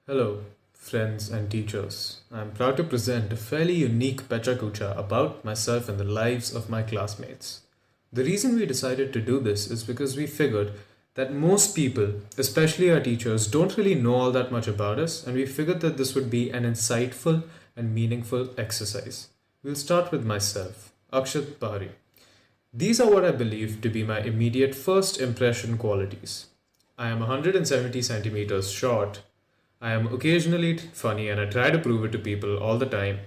Hello, friends and teachers. I'm proud to present a fairly unique Pechakucha about myself and the lives of my classmates. The reason we decided to do this is because we figured that most people, especially our teachers, don't really know all that much about us, and we figured that this would be an insightful and meaningful exercise. We'll start with myself, Akshat Bahari. These are what I believe to be my immediate first impression qualities. I am 170 centimeters short. I am occasionally funny and I try to prove it to people all the time.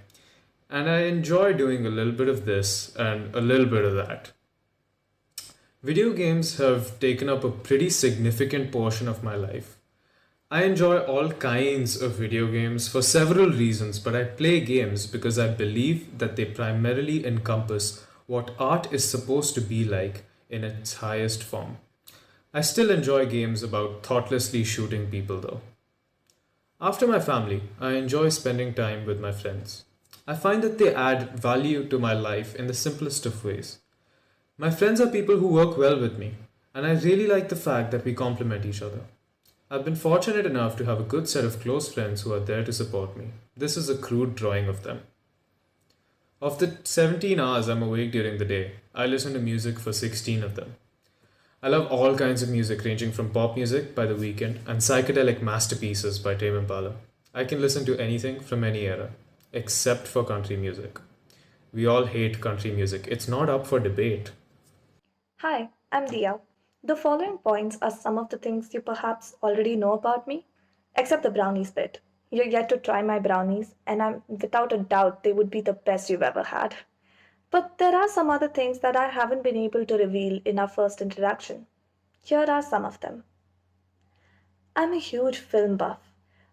And I enjoy doing a little bit of this and a little bit of that. Video games have taken up a pretty significant portion of my life. I enjoy all kinds of video games for several reasons, but I play games because I believe that they primarily encompass what art is supposed to be like in its highest form. I still enjoy games about thoughtlessly shooting people though. After my family, I enjoy spending time with my friends. I find that they add value to my life in the simplest of ways. My friends are people who work well with me, and I really like the fact that we complement each other. I've been fortunate enough to have a good set of close friends who are there to support me. This is a crude drawing of them. Of the 17 hours I'm awake during the day, I listen to music for 16 of them. I love all kinds of music, ranging from pop music by The Weeknd and psychedelic masterpieces by Tame Impala. I can listen to anything from any era, except for country music. We all hate country music, it's not up for debate. Hi, I'm Dia. The following points are some of the things you perhaps already know about me, except the brownies bit. You're yet to try my brownies, and I'm without a doubt they would be the best you've ever had. But there are some other things that I haven't been able to reveal in our first introduction. Here are some of them. I'm a huge film buff.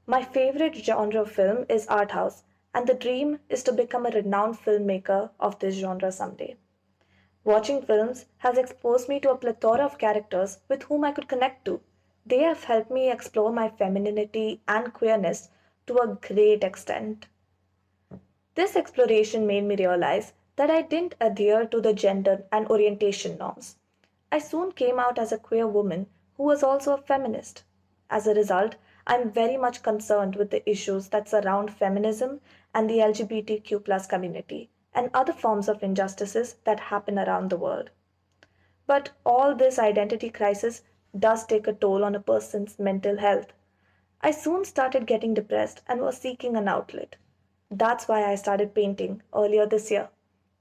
My favorite genre of film is art house, and the dream is to become a renowned filmmaker of this genre someday. Watching films has exposed me to a plethora of characters with whom I could connect to. They have helped me explore my femininity and queerness to a great extent. This exploration made me realize that I didn't adhere to the gender and orientation norms. I soon came out as a queer woman who was also a feminist. As a result, I'm very much concerned with the issues that surround feminism and the LGBTQ plus community and other forms of injustices that happen around the world. But all this identity crisis does take a toll on a person's mental health. I soon started getting depressed and was seeking an outlet. That's why I started painting earlier this year.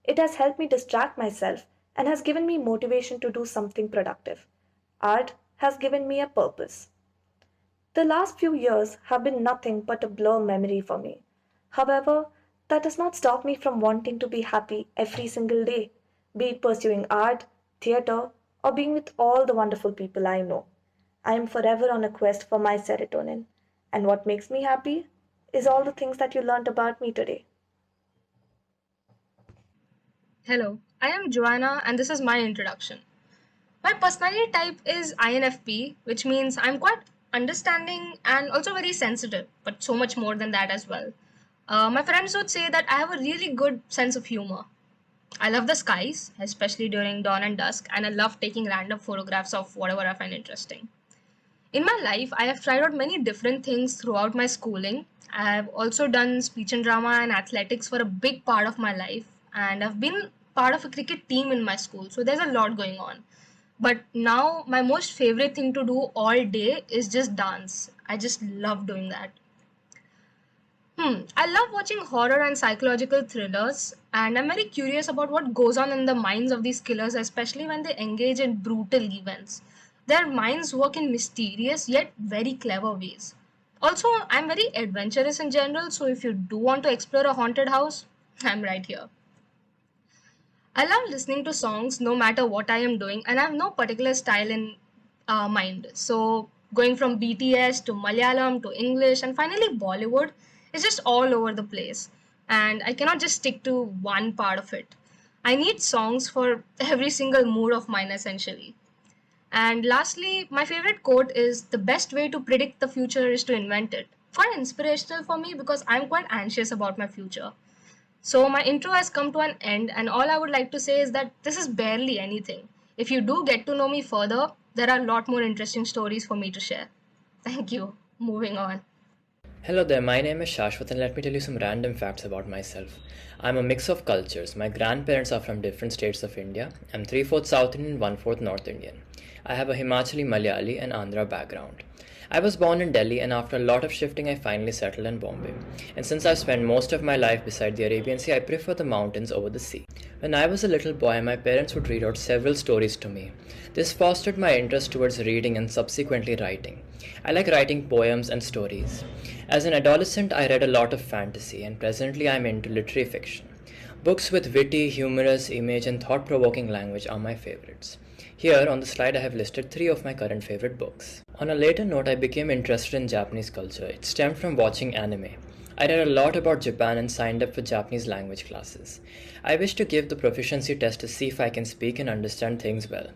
It has helped me distract myself and has given me motivation to do something productive. Art has given me a purpose. The last few years have been nothing but a blur memory for me. However, that does not stop me from wanting to be happy every single day, be it pursuing art, theatre, or being with all the wonderful people I know. I am forever on a quest for my serotonin, and what makes me happy is all the things that you learned about me today. Hello, I am Joanna and this is my introduction. My personality type is INFP, which means I'm quite understanding and also very sensitive, but so much more than that as well. My friends would say that I have a really good sense of humor. I love the skies, especially during dawn and dusk, and I love taking random photographs of whatever I find interesting. In my life, I have tried out many different things throughout my schooling. I have also done speech and drama and athletics for a big part of my life, and I've been part of a cricket team in my school, so there's a lot going on. But now, my most favorite thing to do all day is just dance. I just love doing that. I love watching horror and psychological thrillers, and I'm very curious about what goes on in the minds of these killers, especially when they engage in brutal events. Their minds work in mysterious yet very clever ways. Also, I'm very adventurous in general, so if you do want to explore a haunted house, I'm right here. I love listening to songs no matter what I am doing, and I have no particular style in mind. So, going from BTS to Malayalam to English and finally Bollywood is just all over the place. And I cannot just stick to one part of it. I need songs for every single mood of mine, essentially. And lastly, my favorite quote is the best way to predict the future is to invent it. Quite inspirational for me because I'm quite anxious about my future. So, my intro has come to an end, and all I would like to say is that this is barely anything. If you do get to know me further, there are a lot more interesting stories for me to share. Thank you. Moving on. Hello there, my name is Shashwat and let me tell you some random facts about myself. I'm a mix of cultures. My grandparents are from different states of India. I'm 3/4 South Indian, 1/4 North Indian. I have a Himachali, Malayali, and Andhra background. I was born in Delhi and after a lot of shifting, I finally settled in Bombay. And since I've spent most of my life beside the Arabian Sea, I prefer the mountains over the sea. When I was a little boy, my parents would read out several stories to me. This fostered my interest towards reading and subsequently writing. I like writing poems and stories. As an adolescent, I read a lot of fantasy, and presently I'm into literary fiction. Books with witty, humorous, image, and thought provoking language are my favorites. Here on the slide, I have listed 3 of my current favorite books. On a later note, I became interested in Japanese culture. It stemmed from watching anime. I read a lot about Japan and signed up for Japanese language classes. I wish to give the proficiency test to see if I can speak and understand things well.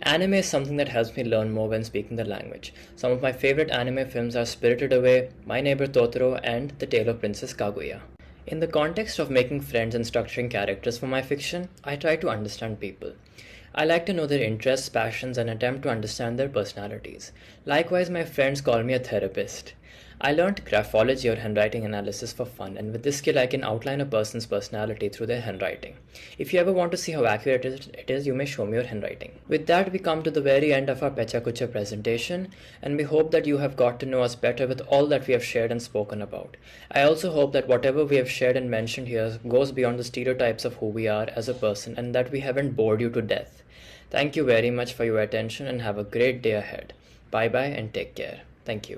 Anime is something that helps me learn more when speaking the language. Some of my favorite anime films are Spirited Away, My Neighbor Totoro, and The Tale of Princess Kaguya. In the context of making friends and structuring characters for my fiction, I try to understand people. I like to know their interests, passions, and attempt to understand their personalities. Likewise, my friends call me a therapist. I learned graphology or handwriting analysis for fun, and with this skill, I can outline a person's personality through their handwriting. If you ever want to see how accurate it is, you may show me your handwriting. With that, we come to the very end of our Pecha Kucha presentation, and we hope that you have got to know us better with all that we have shared and spoken about. I also hope that whatever we have shared and mentioned here goes beyond the stereotypes of who we are as a person, and that we haven't bored you to death. Thank you very much for your attention and have a great day ahead. Bye bye and take care. Thank you.